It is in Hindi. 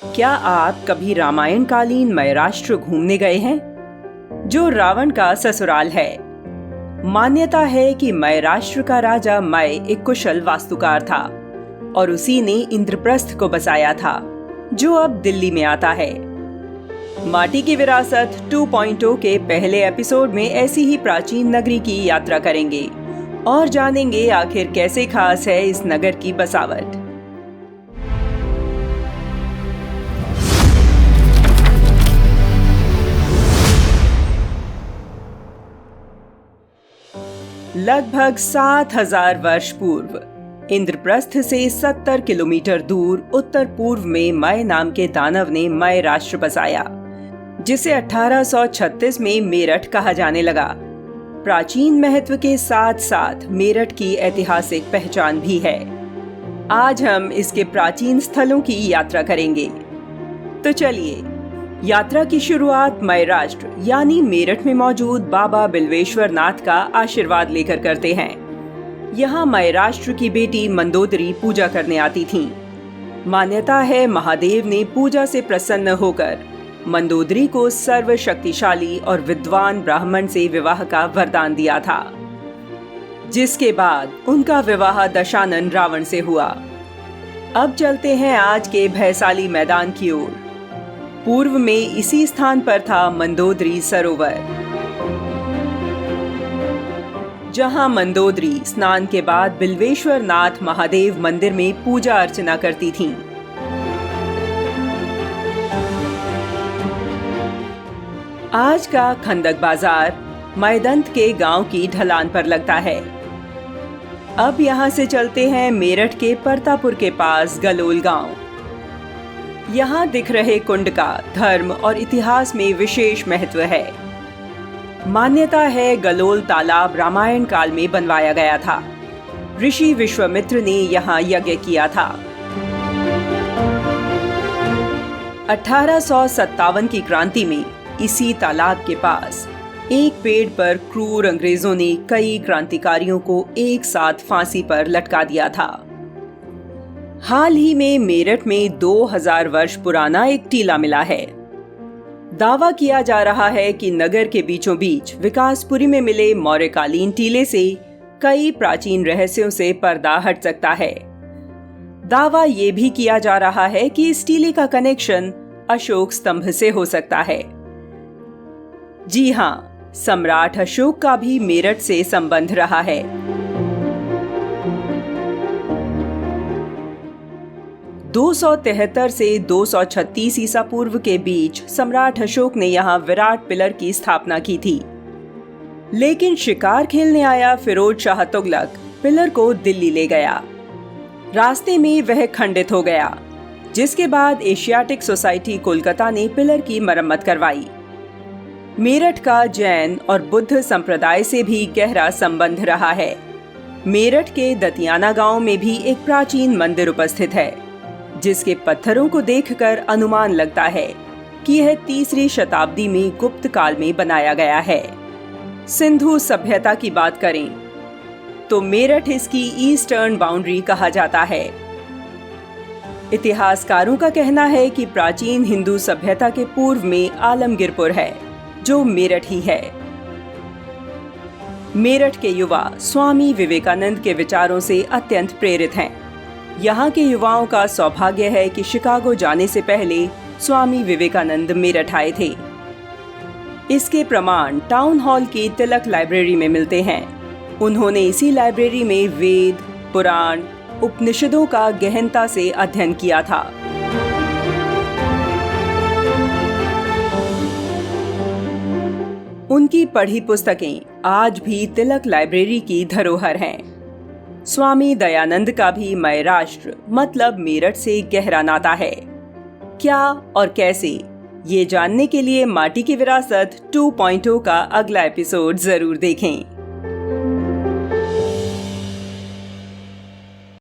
क्या आप कभी रामायण कालीन महाराष्ट्र घूमने गए हैं, जो रावण का ससुराल है? मान्यता है कि महाराष्ट्र का राजा मय एक कुशल वास्तुकार था और उसी ने इंद्रप्रस्थ को बसाया था, जो अब दिल्ली में आता है। माटी की विरासत 2.0 के पहले एपिसोड में ऐसी ही प्राचीन नगरी की यात्रा करेंगे और जानेंगे आखिर कैसे खास है इस नगर की बसावट। लगभग 7000 वर्ष पूर्व इंद्रप्रस्थ से 70 किलोमीटर दूर उत्तर पूर्व में मय नाम के दानव ने मय राष्ट्र बसाया, जिसे 1836 में मेरठ कहा जाने लगा। प्राचीन महत्व के साथ साथ मेरठ की ऐतिहासिक पहचान भी है। आज हम इसके प्राचीन स्थलों की यात्रा करेंगे। तो चलिए, यात्रा की शुरुआत मय राष्ट्र यानी मेरठ में मौजूद बाबा बिल्वेश्वर नाथ का आशीर्वाद लेकर करते हैं। यहाँ मय राष्ट्र की बेटी मंदोदरी पूजा करने आती थीं। मान्यता है महादेव ने पूजा से प्रसन्न होकर मंदोदरी को सर्वशक्तिशाली और विद्वान ब्राह्मण से विवाह का वरदान दिया था, जिसके बाद उनका विवाह दशानन रावण से हुआ। अब चलते हैं आज के भयशाली मैदान की ओर। पूर्व में इसी स्थान पर था मंदोदरी सरोवर, जहां मंदोदरी स्नान के बाद बिल्वेश्वर नाथ महादेव मंदिर में पूजा अर्चना करती थीं। आज का खंदक बाजार मैदंत के गांव की ढलान पर लगता है। अब यहां से चलते हैं मेरठ के परतापुर के पास गलोल गांव। यहाँ दिख रहे कुंड का धर्म और इतिहास में विशेष महत्व है। मान्यता है गलोल तालाब रामायण काल में बनवाया गया था। ऋषि विश्वामित्र ने यहाँ यज्ञ किया था। 1857 की क्रांति में इसी तालाब के पास एक पेड़ पर क्रूर अंग्रेजों ने कई क्रांतिकारियों को एक साथ फांसी पर लटका दिया था। हाल ही में मेरठ में 2000 वर्ष पुराना एक टीला मिला है। दावा किया जा रहा है कि नगर के बीचों बीच विकासपुरी में मिले मौर्यकालीन टीले से कई प्राचीन रहस्यों से पर्दा हट सकता है। दावा ये भी किया जा रहा है कि इस टीले का कनेक्शन अशोक स्तंभ से हो सकता है। जी हाँ, सम्राट अशोक का भी मेरठ से संबंध रहा है। 273 से 236 ईसा पूर्व के बीच सम्राट अशोक ने यहाँ विराट पिलर की स्थापना की थी। लेकिन शिकार खेलने आया फिरोज शाह तुगलक पिलर को दिल्ली ले गया। रास्ते में वह खंडित हो गया, जिसके बाद एशियाटिक सोसाइटी कोलकाता ने पिलर की मरम्मत करवाई। मेरठ का जैन और बुद्ध संप्रदाय से भी गहरा संबंध रहा है। मेरठ के दतियाना गांव में भी एक प्राचीन मंदिर उपस्थित है, जिसके पत्थरों को देखकर अनुमान लगता है कि यह 3री शताब्दी में गुप्त काल में बनाया गया है। सिंधु सभ्यता की बात करें तो मेरठ इसकी ईस्टर्न बाउंड्री कहा जाता है। इतिहासकारों का कहना है कि प्राचीन हिंदू सभ्यता के पूर्व में आलमगीरपुर है, जो मेरठ ही है। मेरठ के युवा स्वामी विवेकानंद के विचारों से अत्यंत प्रेरित हैं। यहाँ के युवाओं का सौभाग्य है कि शिकागो जाने से पहले स्वामी विवेकानंद मेरठ आए थे। इसके प्रमाण टाउन हॉल की तिलक लाइब्रेरी में मिलते हैं। उन्होंने इसी लाइब्रेरी में वेद, पुराण, उपनिषदों का गहनता से अध्ययन किया था। उनकी पढ़ी पुस्तकें आज भी तिलक लाइब्रेरी की धरोहर हैं। स्वामी दयानंद का भी मय राष्ट्र मतलब मेरठ से गहरा नाता है। क्या और कैसे, ये जानने के लिए माटी की विरासत 2.0 का अगला एपिसोड जरूर देखें।